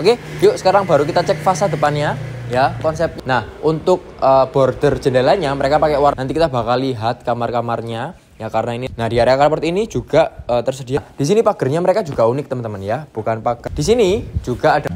Oke, yuk sekarang baru kita cek fasad depannya ya, konsep. Nah, untuk border jendelanya mereka pakai warna. Nanti kita bakal lihat kamar-kamarnya ya, karena ini. Nah, di area carport ini juga tersedia. Di sini pagarnya mereka juga unik teman-teman ya, bukan pagar. Di sini juga ada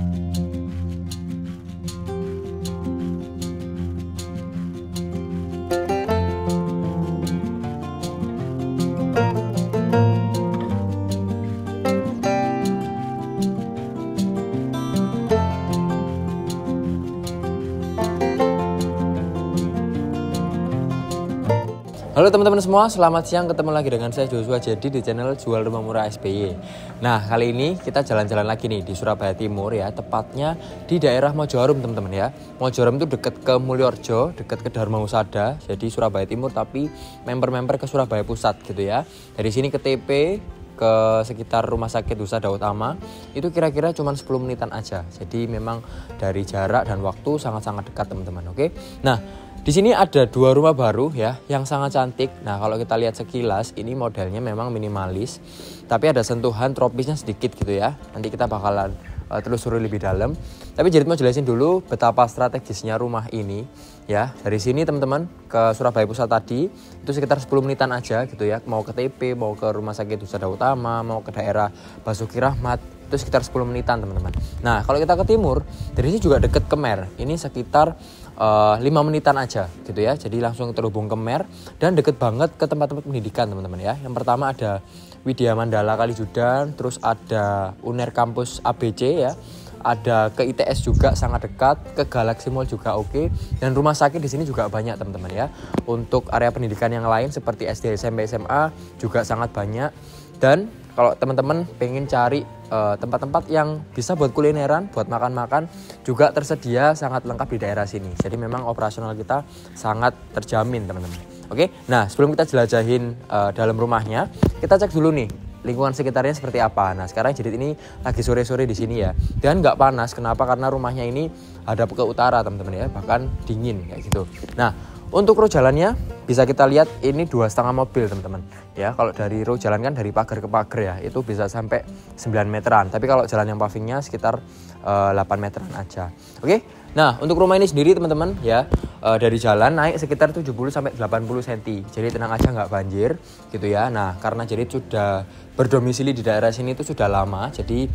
Halo teman-teman semua, selamat siang, ketemu lagi dengan saya Joshua Jadi di channel Jual Rumah Murah SBY. Nah, kali ini kita jalan-jalan lagi nih di Surabaya Timur ya, tepatnya di daerah Mojoharum teman-teman ya. Mojoharum itu dekat ke Mulyorejo, dekat ke Dharma Husada, jadi Surabaya Timur tapi member-member ke Surabaya Pusat gitu ya. Dari sini ke TP, ke sekitar Rumah Sakit Husada Utama itu kira-kira cuma 10 menitan aja. Jadi memang dari jarak dan waktu sangat-sangat dekat teman-teman. Oke. Nah, di sini ada dua rumah baru ya yang sangat cantik. Nah, kalau kita lihat sekilas ini modelnya memang minimalis, tapi ada sentuhan tropisnya sedikit gitu ya. Nanti kita bakalan telusuri lebih dalam. Tapi jadi mau jelasin dulu betapa strategisnya rumah ini ya. Dari sini teman-teman ke Surabaya Pusat tadi itu sekitar 10 menitan aja gitu ya. Mau ke TP, mau ke Rumah Sakit Husada Utama, mau ke daerah Basuki Rahmat itu sekitar 10 menitan teman-teman. Nah, kalau kita ke timur dari sini juga deket ke Mer. Ini sekitar 5 menitan aja gitu ya. Jadi langsung terhubung ke Mer dan deket banget ke tempat-tempat pendidikan teman-teman ya. Yang pertama ada Widya Mandala Kalijudan, terus ada UNER Kampus ABC ya. Ada ke ITS juga sangat dekat, ke Galaxy Mall juga oke. Dan rumah sakit di sini juga banyak teman-teman ya. Untuk area pendidikan yang lain seperti SD, SMP, SMA juga sangat banyak. Dan kalau teman-teman pengen cari tempat-tempat yang bisa buat kulineran, buat makan-makan juga tersedia sangat lengkap di daerah sini. Jadi memang operasional kita sangat terjamin teman-teman. Oke, nah sebelum kita jelajahin dalam rumahnya, kita cek dulu nih lingkungan sekitarnya seperti apa. Nah sekarang Jedit ini lagi sore-sore di sini ya, dan nggak panas. Kenapa? Karena rumahnya ini hadap ke utara teman-teman ya, bahkan dingin kayak gitu. Nah untuk row jalannya bisa kita lihat ini 2,5 mobil teman-teman ya. Kalau dari row jalan kan dari pagar ke pagar ya, itu bisa sampai 9 meteran. Tapi kalau jalan yang pavingnya sekitar 8 meteran aja. Oke. Nah, untuk rumah ini sendiri teman-teman ya, dari jalan naik sekitar 70-80 cm. Jadi tenang aja nggak banjir gitu ya. Nah, karena jadi sudah berdomisili di daerah sini itu sudah lama, jadi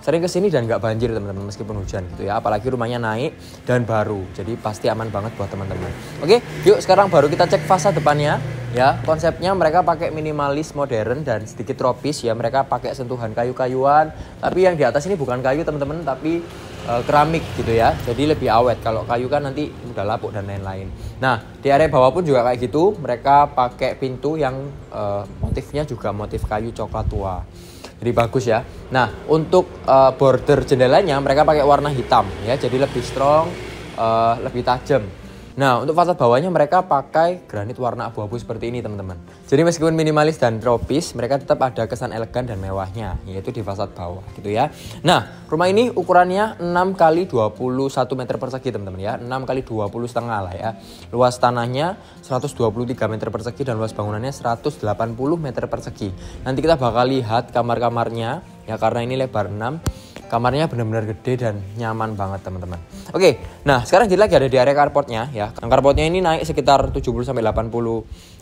sering kesini dan nggak banjir teman-teman meskipun hujan gitu ya. Apalagi rumahnya naik dan baru, jadi pasti aman banget buat teman-teman. Oke, yuk sekarang baru kita cek fasad depannya ya. Konsepnya mereka pakai minimalis modern dan sedikit tropis ya. Mereka pakai sentuhan kayu-kayuan, tapi yang di atas ini bukan kayu teman-teman, tapi keramik gitu ya, jadi lebih awet. Kalau kayu kan nanti udah lapuk dan lain-lain. Nah di area bawah pun juga kayak gitu, mereka pakai pintu yang motifnya juga motif kayu coklat tua, jadi bagus ya. Nah untuk border jendelanya mereka pakai warna hitam ya, jadi lebih strong, lebih tajam. Nah untuk fasad bawahnya mereka pakai granit warna abu-abu seperti ini teman-teman. Jadi meskipun minimalis dan tropis, mereka tetap ada kesan elegan dan mewahnya, yaitu di fasad bawah gitu ya. Nah rumah ini ukurannya 6 x 21 meter persegi teman-teman ya, 6 x 20 setengah lah ya. Luas tanahnya 123 meter persegi dan luas bangunannya 180 meter persegi. Nanti kita bakal lihat kamar-kamarnya ya, karena ini lebar 6. Kamarnya benar-benar gede dan nyaman banget teman-teman. Oke, nah sekarang kita lagi ada di area carportnya ya. Carportnya ini naik sekitar 70-80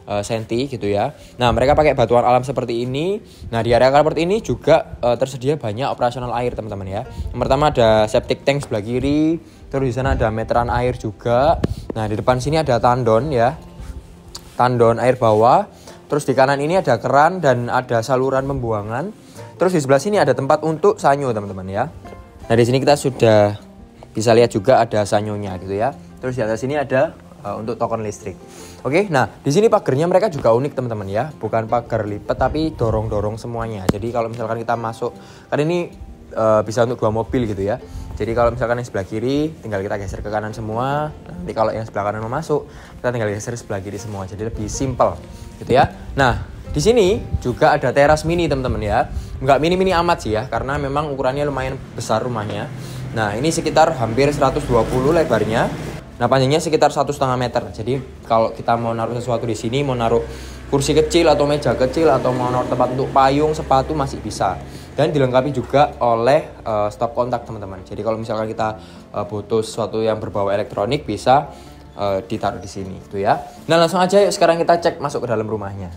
cm gitu ya. Nah mereka pakai batuan alam seperti ini. Nah di area carport ini juga tersedia banyak operasional air teman-teman ya. Yang pertama ada septic tank sebelah kiri. Terus di sana ada meteran air juga. Nah di depan sini ada tandon ya, tandon air bawah. Terus di kanan ini ada keran dan ada saluran pembuangan. Terus di sebelah sini ada tempat untuk sanyo teman-teman ya. Nah di sini kita sudah bisa lihat juga ada sanyonya gitu ya. Terus di atas sini ada untuk token listrik. Oke, nah di sini pagarnya mereka juga unik teman-teman ya. Bukan pagar lipat tapi dorong-dorong semuanya. Jadi kalau misalkan kita masuk, kan ini bisa untuk 2 mobil gitu ya. Jadi kalau misalkan yang sebelah kiri tinggal kita geser ke kanan semua. Nanti kalau yang sebelah kanan mau masuk, kita tinggal geser sebelah kiri semua. Jadi lebih simple gitu ya. Nah di sini juga ada teras mini teman-teman ya. Nggak mini-mini amat sih ya, karena memang ukurannya lumayan besar rumahnya. Nah ini sekitar hampir 120 lebarnya. Nah panjangnya sekitar 1,5 meter. Jadi kalau kita mau naruh sesuatu di sini, mau naruh kursi kecil atau meja kecil atau mau naruh tempat untuk payung, sepatu masih bisa. dan dilengkapi juga oleh stop kontak teman-teman. Jadi kalau misalkan kita butuh sesuatu yang berbau elektronik bisa ditaruh di sini gitu ya. Nah langsung aja yuk sekarang kita cek masuk ke dalam rumahnya.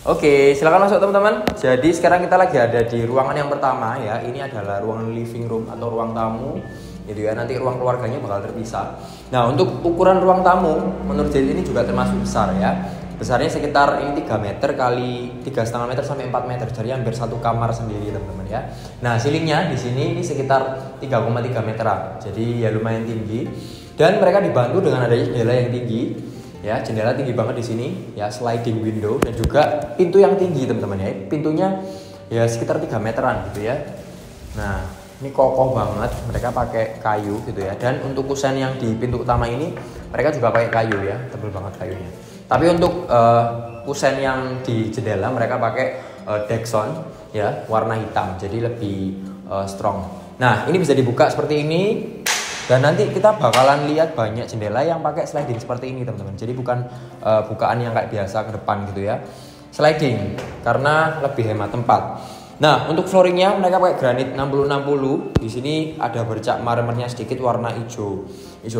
Oke, silakan masuk teman-teman. Jadi sekarang kita lagi ada di ruangan yang pertama ya. Ini adalah ruangan living room atau ruang tamu. Gitu ya. Nanti ruang keluarganya bakal terpisah. Nah, untuk ukuran ruang tamu menurut Jadi ini juga termasuk besar ya. Besarnya sekitar ini 3 meter kali 3,5 meter sampai 4 meter. Jadi hampir satu kamar sendiri teman-teman ya. Nah, ceilingnya di sini ini sekitar 3,3 meteran. Jadi ya lumayan tinggi. Dan mereka dibantu dengan adanya jendela yang tinggi. Ya, jendela tinggi banget di sini, ya sliding window dan juga pintu yang tinggi teman-teman ya. Pintunya ya sekitar 3 meteran gitu ya. Nah, ini kokoh banget, mereka pakai kayu gitu ya. Dan untuk kusen yang di pintu utama ini mereka juga pakai kayu ya, tebal banget kayunya. Tapi untuk kusen yang di jendela mereka pakai Dexon ya, warna hitam, jadi lebih strong. Nah, ini bisa dibuka seperti ini. Dan nanti kita bakalan lihat banyak jendela yang pakai sliding seperti ini teman-teman. Jadi bukan bukaan yang kayak biasa ke depan gitu ya. Sliding karena lebih hemat tempat. Nah, untuk flooringnya mereka pakai granit 60-60. Di sini ada bercak marmernya sedikit warna hijau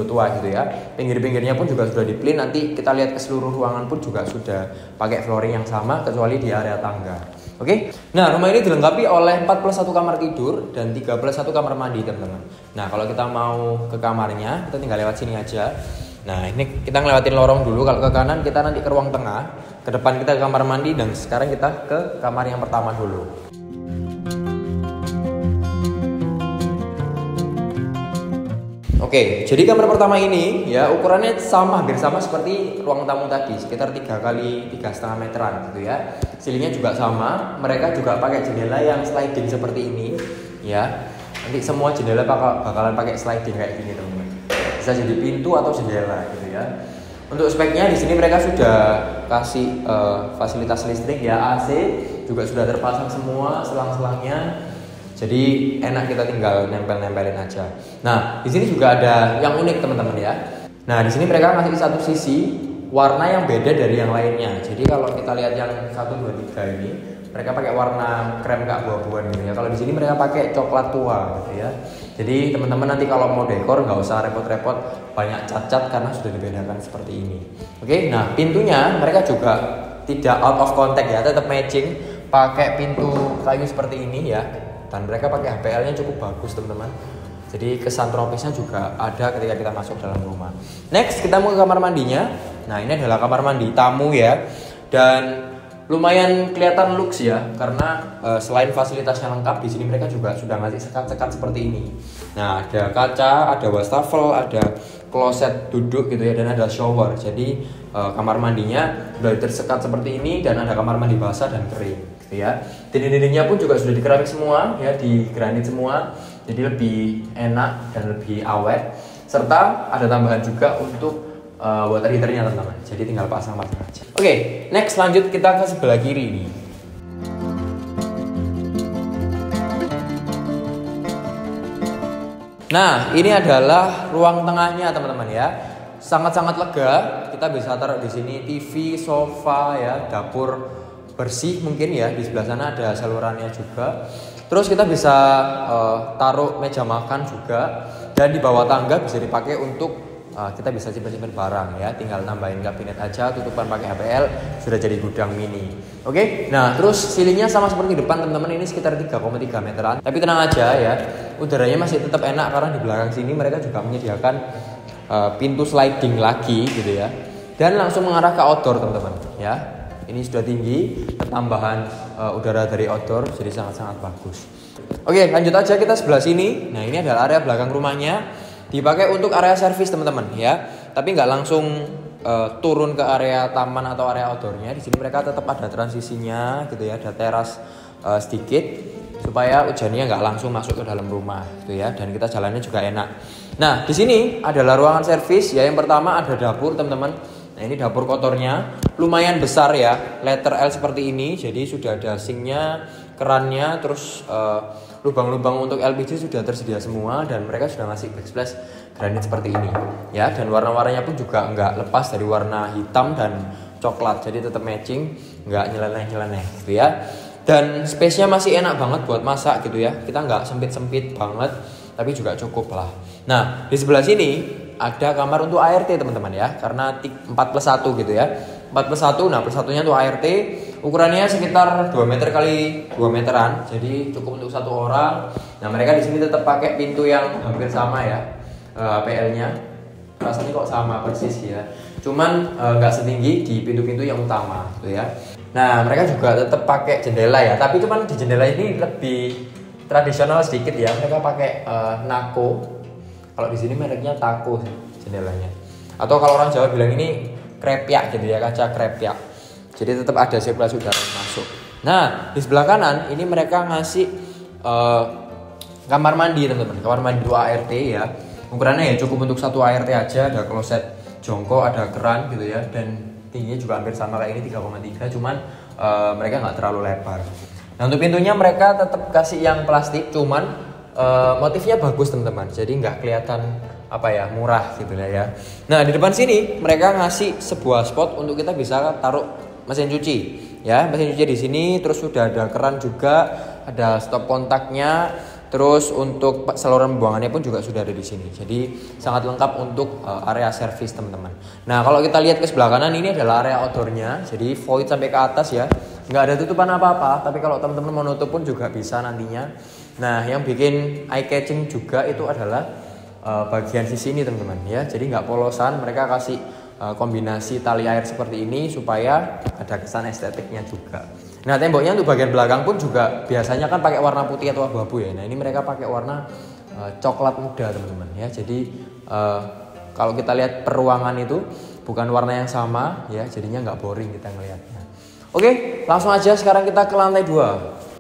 tua gitu ya. Pinggir-pinggirnya pun juga sudah dipelin. Nanti kita lihat ke seluruh ruangan pun juga sudah pakai flooring yang sama kecuali di area tangga. Oke, nah rumah ini dilengkapi oleh 4+1 kamar tidur dan 3+1 kamar mandi teman-teman. Nah kalau kita mau ke kamarnya kita tinggal lewat sini aja. Nah ini kita ngelewatin lorong dulu. Kalau ke kanan kita nanti ke ruang tengah, ke depan kita ke kamar mandi dan sekarang kita ke kamar yang pertama dulu. Oke, jadi kamar pertama ini ya ukurannya hampir sama seperti ruang tamu tadi, sekitar 3 kali 3,5 meteran gitu ya. Ceilingnya juga sama, mereka juga pakai jendela yang sliding seperti ini ya. Nanti semua jendela bakalan pakai sliding kayak gini teman-teman. Bisa jadi pintu atau jendela gitu ya. Untuk speknya di sini mereka sudah kasih fasilitas listrik ya, AC juga sudah terpasang semua selang-selangnya. Jadi enak kita tinggal nempel-nempelin aja. Nah, di sini juga ada yang unik teman-teman ya. Nah, di sini mereka ngasih satu sisi warna yang beda dari yang lainnya. Jadi kalau kita lihat yang 1, 2, 3 ini, mereka pakai warna krem keabu-abuan gitu ya. Kalau di sini mereka pakai coklat tua gitu ya. Jadi teman-teman nanti kalau mau dekor nggak usah repot-repot banyak cat-cat karena sudah dibedakan seperti ini. Oke, nah pintunya mereka juga tidak out of contact ya, tetap matching pakai pintu kayu seperti ini ya. Dan mereka pakai HPL-nya cukup bagus teman-teman. Jadi kesan tropisnya juga ada ketika kita masuk dalam rumah. Next kita mau ke kamar mandinya. Nah ini adalah kamar mandi tamu ya. Dan lumayan kelihatan lux ya. Karena selain fasilitasnya lengkap, di sini mereka juga sudah ngasih sekat-sekat seperti ini. Nah ada kaca, ada wastafel, ada kloset duduk gitu ya. Dan ada shower. Jadi kamar mandinya sudah tersekat seperti ini. Dan ada kamar mandi basah dan kering. Ya, dinding-dindingnya pun juga sudah dikeramik semua ya, di granit semua, jadi lebih enak dan lebih awet. Serta ada tambahan juga untuk water heaternya teman-teman. Jadi tinggal pasang-pasang aja. Oke, next lanjut kita ke sebelah kiri nih. Nah, ini adalah ruang tengahnya teman-teman ya. Sangat-sangat lega. Kita bisa taruh di sini TV, sofa ya, dapur bersih mungkin ya, di sebelah sana ada salurannya juga. Terus kita bisa taruh meja makan juga, dan di bawah tangga bisa dipakai untuk kita bisa simpan-simpan barang ya, tinggal tambahin kabinet aja, tutupan pakai HPL, sudah jadi gudang mini. Oke, nah terus ceilingnya sama seperti depan teman-teman, ini sekitar 3,3 meteran. Tapi tenang aja ya, udaranya masih tetap enak karena di belakang sini mereka juga menyediakan pintu sliding lagi gitu ya, dan langsung mengarah ke outdoor teman-teman ya. Ini sudah tinggi, ketambahan udara dari outdoor, jadi sangat-sangat bagus. Oke, lanjut aja kita sebelah sini. Nah, ini adalah area belakang rumahnya, dipakai untuk area servis teman-teman ya. Tapi nggak langsung turun ke area taman atau area outdoornya. Di sini mereka tetap ada transisinya, gitu ya, ada teras sedikit supaya hujannya nggak langsung masuk ke dalam rumah, gitu ya. Dan kita jalannya juga enak. Nah, di sini adalah ruangan servis ya. Yang pertama ada dapur teman-teman. Nah ini dapur kotornya lumayan besar ya, letter L seperti ini. Jadi sudah ada sinknya, kerannya, terus lubang-lubang untuk LPG sudah tersedia semua. Dan mereka sudah ngasih backsplash granit seperti ini ya. Dan warna-warnanya pun juga nggak lepas dari warna hitam dan coklat, jadi tetap matching, nggak nyeleneh gitu ya. Dan space-nya masih enak banget buat masak gitu ya, kita nggak sempit banget, tapi juga cukup lah. Nah di sebelah sini ada kamar untuk ART teman-teman ya, karena 4+1 gitu ya, 4+1. Nah plus satunya tuh ART, ukurannya sekitar 2 meter kali 2 meteran, jadi cukup untuk satu orang. Nah mereka di sini tetap pakai pintu yang hampir sama ya, PL-nya rasanya kok sama persis ya, cuman nggak setinggi di pintu-pintu yang utama gitu ya. Nah mereka juga tetap pakai jendela ya, tapi cuman di jendela ini lebih tradisional sedikit ya, mereka pakai Nako. Kalau di sini mereknya Tako jendelanya. Atau kalau orang Jawa bilang ini krepyak gitu ya, kaca krepyak. Jadi tetap ada sirkulasi udara yang masuk. Nah, di sebelah kanan ini mereka ngasih kamar mandi teman-teman. Kamar mandi 2 ART ya. Ukurannya ya cukup untuk 1 ART aja, ada kloset jongkok, ada keran gitu ya, dan tingginya juga hampir sama kayak ini 3,3, cuman mereka nggak terlalu lebar. Nah, untuk pintunya mereka tetap kasih yang plastik, cuman motifnya bagus teman-teman, jadi nggak kelihatan murah gitu ya. Nah di depan sini mereka ngasih sebuah spot untuk kita bisa taruh mesin cuci ya, mesin cuci di sini. Terus sudah ada keran juga, ada stop kontaknya, terus untuk saluran pembuangannya pun juga sudah ada di sini. Jadi sangat lengkap untuk area servis teman-teman. Nah kalau kita lihat ke sebelah kanan ini adalah area outdoornya, jadi void sampai ke atas ya, nggak ada tutupan apa-apa. Tapi kalau teman-teman mau nutup pun juga bisa nantinya. Nah yang bikin eye catching juga itu adalah bagian sisi ini teman-teman ya, jadi nggak polosan. Mereka kasih kombinasi tali air seperti ini supaya ada kesan estetiknya juga. Nah temboknya untuk bagian belakang pun juga biasanya kan pakai warna putih atau abu-abu ya. Nah ini mereka pakai warna coklat muda teman-teman ya, jadi kalau kita lihat peruangan itu bukan warna yang sama ya, jadinya nggak boring kita ngelihatnya. Oke, langsung aja sekarang kita ke lantai 2.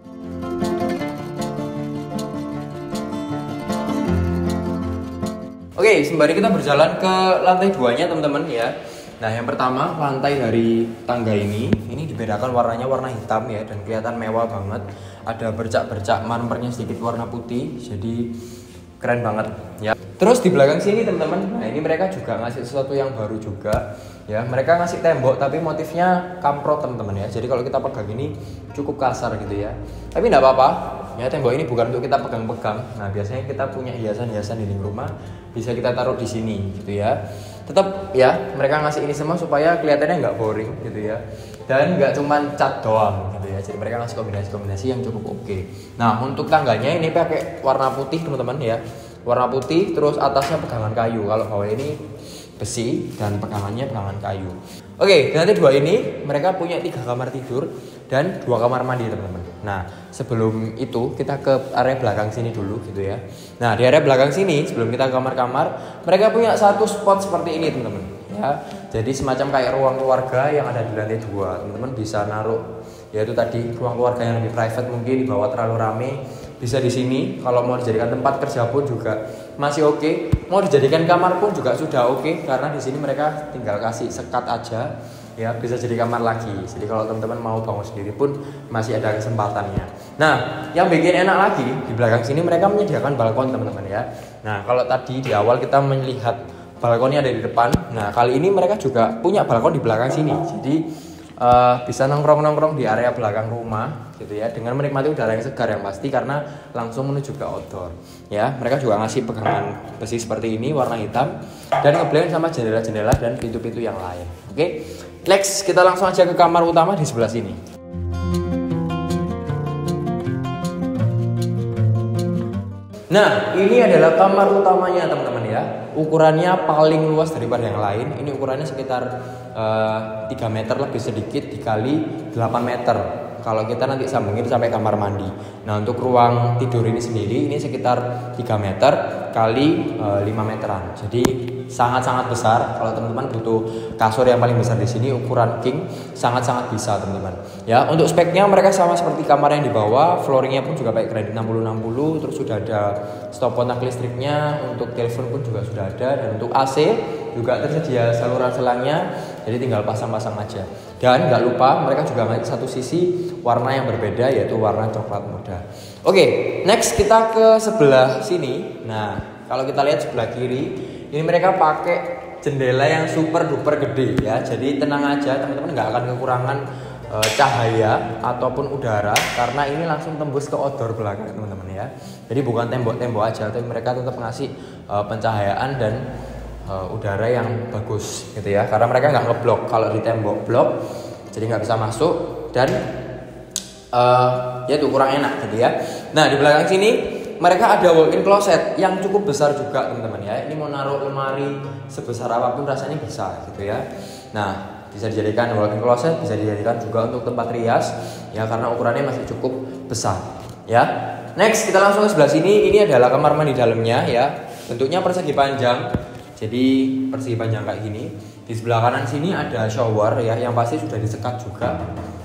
Oke, sembari kita berjalan ke lantai 2-nya teman-teman ya. Nah yang pertama, lantai dari tangga ini dibedakan warnanya warna hitam ya, dan kelihatan mewah banget. Ada bercak-bercak marmernya sedikit warna putih, jadi keren banget ya. Terus di belakang sini teman-teman, nah ini mereka juga ngasih sesuatu yang baru juga ya. Mereka ngasih tembok tapi motifnya kamprot teman-teman ya, jadi kalau kita pegang ini cukup kasar gitu ya, tapi nggak apa-apa ya. Tembok ini bukan untuk kita pegang-pegang. Nah biasanya kita punya hiasan-hiasan di rumah, bisa kita taruh di sini gitu ya. Tetap ya mereka ngasih ini semua supaya kelihatannya nggak boring gitu ya, dan nggak cuman cat doang gitu ya. Jadi mereka ngasih kombinasi yang cukup oke. Nah untuk tangganya ini pakai warna putih teman-teman ya, warna putih. Terus atasnya pegangan kayu, kalau bawah ini besi dan pegangannya pegangan kayu. Oke, di lantai 2 ini mereka punya 3 kamar tidur dan 2 kamar mandi teman-teman. Nah sebelum itu kita ke area belakang sini dulu gitu ya. Nah di area belakang sini sebelum kita ke kamar-kamar, mereka punya satu spot seperti ini teman-teman ya. Jadi semacam kayak ruang keluarga yang ada di lantai 2. Teman-teman bisa naruh, yaitu tadi ruang keluarga yang lebih private, mungkin dibawa terlalu rame, bisa di sini. Kalau mau dijadikan tempat kerja pun juga masih oke. Mau dijadikan kamar pun juga sudah oke, karena di sini mereka tinggal kasih sekat aja ya, bisa jadi kamar lagi. Jadi kalau teman-teman mau bangun sendiri pun masih ada kesempatannya. Nah yang bikin enak lagi, di belakang sini mereka menyediakan balkon teman-teman ya. Nah kalau tadi di awal kita melihat balkonnya ada di depan, nah kali ini mereka juga punya balkon di belakang sini. Jadi bisa nongkrong-nongkrong di area belakang rumah gitu ya, dengan menikmati udara yang segar yang pasti, karena langsung menuju ke outdoor ya. Mereka juga ngasih pegangan besi seperti ini warna hitam, dan ngeblend sama jendela-jendela dan pintu-pintu yang lain. Oke, next kita langsung aja ke kamar utama di sebelah sini. Nah ini adalah kamar utamanya teman-teman ya. Ukurannya paling luas daripada yang lain. Ini ukurannya sekitar 3 meter lebih sedikit dikali 8 meter. Kalau kita nanti sambungin sampai kamar mandi. Nah untuk ruang tidur ini sendiri ini sekitar 3 meter kali 5 meteran. Jadi sangat-sangat besar. Kalau teman-teman butuh kasur yang paling besar di sini ukuran king, sangat-sangat bisa teman-teman. Ya untuk speknya mereka sama seperti kamar yang di bawah. Flooringnya pun juga pakai granit 60-60. Terus sudah ada stop kontak listriknya. Untuk telepon pun juga sudah ada. Dan untuk AC juga tersedia saluran selangnya. Jadi tinggal pasang-pasang aja. Dan nggak lupa mereka juga ngasih satu sisi warna yang berbeda, yaitu warna coklat muda. Oke, next kita ke sebelah sini. Nah kalau kita lihat sebelah kiri, ini mereka pakai jendela yang super duper gede ya. Jadi tenang aja teman-teman, nggak akan kekurangan cahaya ataupun udara karena ini langsung tembus ke outdoor belakang teman-teman ya. Jadi bukan tembok-tembok aja, tapi mereka tetap ngasih pencahayaan dan udara yang bagus gitu ya. Karena mereka nggak ngeblok, kalau di tembok blok jadi nggak bisa masuk dan ya itu kurang enak gitu ya. Nah di belakang sini mereka ada walk-in closet yang cukup besar juga teman-teman ya. Ini mau naruh lemari sebesar apapun rasanya bisa gitu ya. Nah bisa dijadikan walk-in closet, bisa dijadikan juga untuk tempat rias ya karena ukurannya masih cukup besar ya. Next kita langsung ke sebelah sini. Ini adalah kamar mandi dalamnya ya. Bentuknya persegi panjang. Jadi persegi panjang kayak gini. Di sebelah kanan sini ada shower ya yang pasti sudah disekat juga.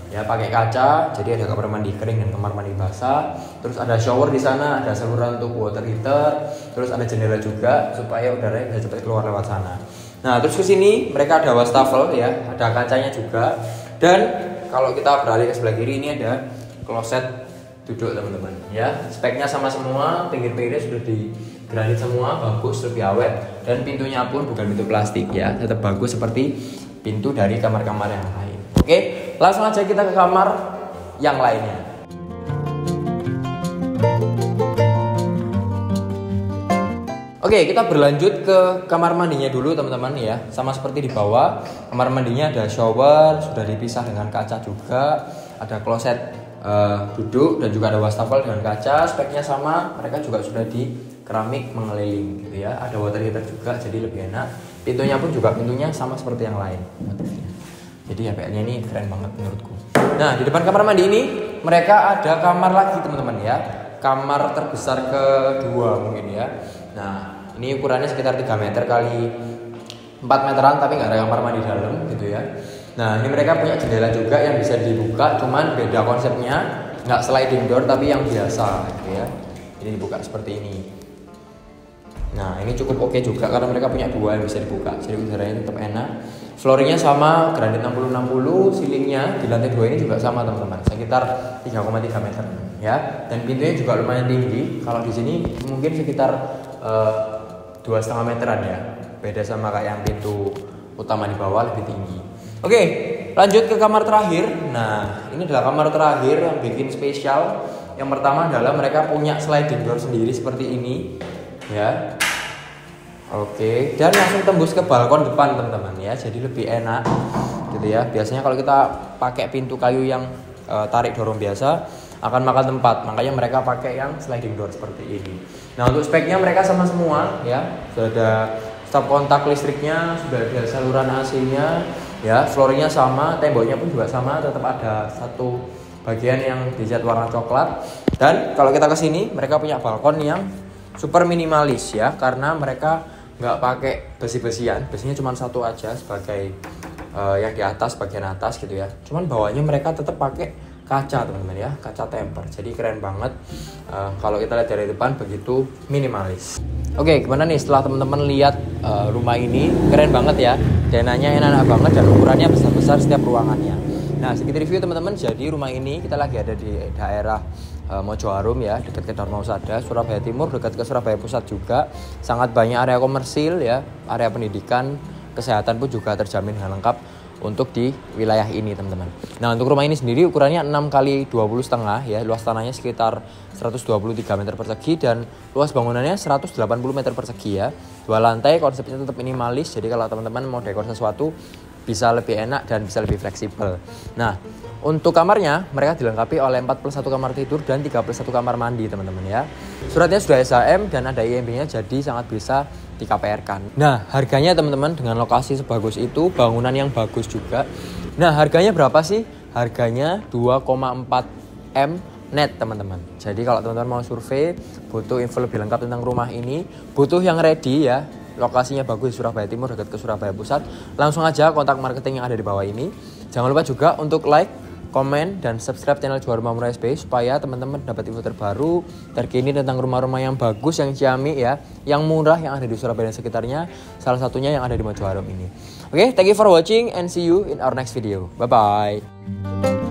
Ya pakai kaca, jadi ada kamar mandi kering dan kamar mandi basah. Terus ada shower di sana, ada saluran untuk water heater, terus ada jendela juga supaya udaranya bisa cepat keluar lewat sana. Nah, terus ke sini mereka ada wastafel ya, ada kacanya juga. Dan kalau kita beralih ke sebelah kiri ini ada kloset duduk teman-teman ya. Speknya sama semua, pinggir-pinggirnya sudah digranit semua, bagus, lebih awet dan pintunya pun bukan pintu plastik ya, tetap bagus seperti pintu dari kamar-kamar yang lain. Oke, langsung aja kita ke kamar yang lainnya. Oke, kita berlanjut ke kamar mandinya dulu teman-teman ya. Sama seperti di bawah, kamar mandinya ada shower, sudah dipisah dengan kaca juga. Ada kloset duduk dan juga ada wastafel dengan kaca. Speknya sama, mereka juga sudah di keramik mengeliling gitu ya. Ada water heater juga, jadi lebih enak. Pintunya pun juga pintunya sama seperti yang lain motifnya. Jadi HPL-nya ini keren banget menurutku. Nah di depan kamar mandi ini mereka ada kamar lagi teman-teman ya. Kamar terbesar kedua mungkin ya. Nah ini ukurannya sekitar 3 meter kali 4 meteran tapi nggak ada kamar mandi dalam gitu ya. Nah ini mereka punya jendela juga yang bisa dibuka, cuman beda konsepnya, nggak sliding door tapi yang biasa gitu ya. Jadi dibuka seperti ini. Nah ini cukup oke juga karena mereka punya dua yang bisa dibuka, jadi udaranya tetap enak. Flooringnya sama, granit 60-60, ceilingnya di lantai 2 ini juga sama teman-teman, sekitar 3,3 meter ya. Dan pintunya juga lumayan tinggi, kalau di sini mungkin sekitar 2,5 meteran ya. Beda sama kayak yang pintu utama di bawah lebih tinggi. Oke, lanjut ke kamar terakhir. Nah ini adalah kamar terakhir yang bikin spesial. Yang pertama adalah mereka punya sliding door sendiri seperti ini ya. Oke, dan langsung tembus ke balkon depan teman-teman ya, jadi lebih enak gitu ya. Biasanya kalau kita pakai pintu kayu yang tarik dorong biasa akan makan tempat, makanya mereka pakai yang sliding door seperti ini. Nah untuk speknya mereka sama semua ya, sudah ada stop kontak listriknya, sudah ada saluran AC-nya ya, flooringnya sama, temboknya pun juga sama, tetap ada satu bagian yang dicat warna coklat. Dan kalau kita kesini mereka punya balkon yang super minimalis ya, karena mereka nggak pakai besi-besian, besinya cuma satu aja sebagai yang di atas, bagian atas gitu ya. Cuman bawahnya mereka tetap pakai kaca teman-teman ya, kaca temper, jadi keren banget. Kalau kita lihat dari depan begitu minimalis. Oke, gimana nih setelah teman-teman lihat rumah ini? Keren banget ya, dananya enak banget dan ukurannya besar-besar setiap ruangannya. Nah sedikit review teman-teman, jadi rumah ini kita lagi ada di daerah Mojoharum ya, dekat ke Dharma Husada, Surabaya Timur, dekat ke Surabaya Pusat juga. Sangat banyak area komersil ya, area pendidikan, kesehatan pun juga terjamin dengan lengkap untuk di wilayah ini teman-teman. Nah untuk rumah ini sendiri ukurannya 6x20,5 ya, luas tanahnya sekitar 123 meter persegi dan luas bangunannya 180 meter persegi ya. 2 lantai, konsepnya tetap minimalis, jadi kalau teman-teman mau dekor sesuatu bisa lebih enak dan bisa lebih fleksibel. Nah untuk kamarnya mereka dilengkapi oleh 41 kamar tidur dan 31 kamar mandi teman-teman ya. Suratnya sudah SHM dan ada IMB-nya, jadi sangat bisa di KPR-kan. Nah harganya teman-teman dengan lokasi sebagus itu, bangunan yang bagus juga. Nah harganya berapa sih? Harganya 2,4 M net teman-teman. Jadi kalau teman-teman mau survei, butuh info lebih lengkap tentang rumah ini, butuh yang ready ya, lokasinya bagus di Surabaya Timur dekat ke Surabaya Pusat, langsung aja kontak marketing yang ada di bawah ini. Jangan lupa juga untuk like, komen, dan subscribe channel Jual Rumah Murah SBY supaya teman-teman dapat info terbaru, terkini tentang rumah-rumah yang bagus, yang ciamik ya, yang murah yang ada di Surabaya dan sekitarnya, salah satunya yang ada di Mojoharum ini. Oke, thank you for watching and see you in our next video. Bye-bye.